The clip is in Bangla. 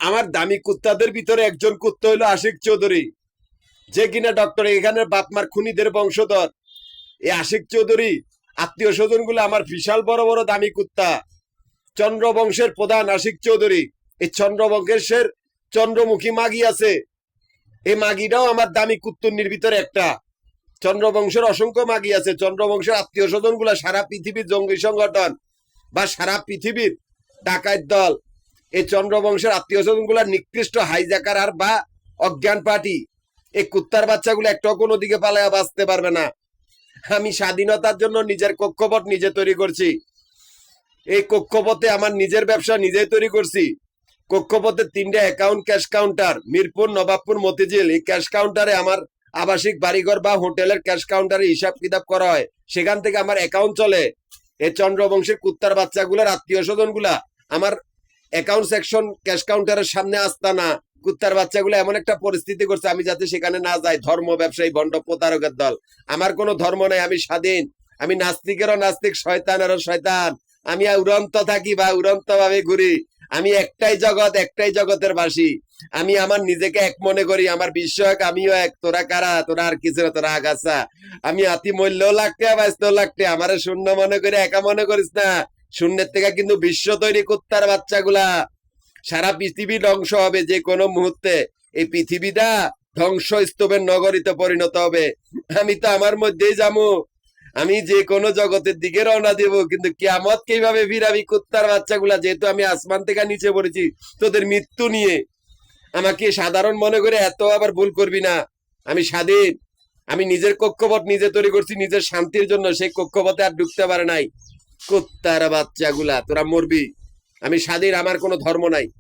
আমার দামি কুত্তাদের ভিতরে একজন কুত্তা হইলো আশিক চৌধুরী, যে কিনা ডক্টর এখানের বাপমার খুনিদের বংশধর। এই আশিক চৌধুরী আত্মীয় স্বজন গুলো আমার বিশাল বড় বড় দামি কুত্তা। চন্দ্রবংশের প্রধান আশিক চৌধুরী, এই চন্দ্রবংশের চন্দ্রমুখী মাগি আছে, এই মাগিটাও আমার দামি কুত্তুন্নির ভিতরে একটা। চন্দ্রবংশের অসংখ্য মাগি আছে। চন্দ্রবংশের আত্মীয় স্বজন গুলা সারা পৃথিবীর জঙ্গি সংগঠন বা সারা পৃথিবীর ডাকাত দল, এই চন্দ্রবংশের আত্মীয় স্বজন গুলা নিকৃষ্ট হাইজাকার আর বা অজ্ঞান পার্টি। এই কুত্তার বাচ্চাগুলো একটাও কোনো দিকে পালায়া বাঁচতে পারবে না। আমি স্বাধীনতার জন্য নিজের কক্ষপথ নিজে তৈরি করছি। এই কক্ষপথে আমার নিজের ব্যবসা নিজেই তৈরি করছি। কক্ষপথে 3টে account cash counter, Mirpur, Nawabpur, Motijheel. এই ক্যাশ কাউন্টারে আমার আবাসিক বাড়িঘর বা হোটেলের ক্যাশ কাউন্টারে হিসাব কিতাব করা হয়, সেখান থেকে আমার অ্যাকাউন্ট চলে। এই চন্দ্রবংশের কুত্তার বাচ্চাগুলার আত্মীয় স্বজন গুলা আমার অ্যাকাউন্ট সেকশন ক্যাশ কাউন্টারের সামনে আসতা না। কুত্তার বাচ্চাগুলো এমন একটা পরিস্থিতি করছে আমি যাতে সেখানে না যাই। ধর্ম ব্যবসায়ী ভণ্ড প্রতারকের দল। আমার কোনো ধর্ম নাই, আমি স্বাধীন। আমি নাস্তিকেরও নাস্তিক, শয়তানেরও শয়তান। আমি উড়ন্ত থাকি বা উড়ন্ত ভাবে ঘুরি। আমি একটাই জগৎ, একটাই জগতের বাসী। আমি আমার নিজেকে এক মনে করি। আমার বিশ্ব এক, আমিও এক। তোরা কারা? তোরা আর কিছু না, তোরা আগাছা। আমি আতি মূল্যও লাগতে বাঁচতেও লাগতে। আমারে শূন্য মনে করে একা মনে করিস না। শূন্যের থেকে কিন্তু বিশ্ব তৈরি কুত্তার বাচ্চাগুলা। সারা পৃথিবী ধ্বংস হবে যে কোনো মুহূর্তে। এই পৃথিবীটা ধ্বংস স্তূপের নগরীতে পরিণত হবে। আমি তো আমার মধ্যেই যাবো। আমি যে কোনো জগতের দিকে রওনা দেব, কিন্তু কিয়ামত কিভাবে ফিরাবি কুত্তার বাচ্চাগুলা? যেহেতু আমি আসমান থেকে নিচে পড়েছি তোদের মৃত্যু নিয়ে, আমাকে সাধারণ মনে করে এত আবার ভুল করবি না। আমি স্বাধীন। আমি নিজের কক্ষপথ নিজে তৈরি করছি নিজের শান্তির জন্য। সেই কক্ষপথে আর ঢুকতে পারে নাই কুত্তার বাচ্চাগুলা। তোরা মরবি। আমি স্বাধীন, আমার কোনো ধর্ম নাই।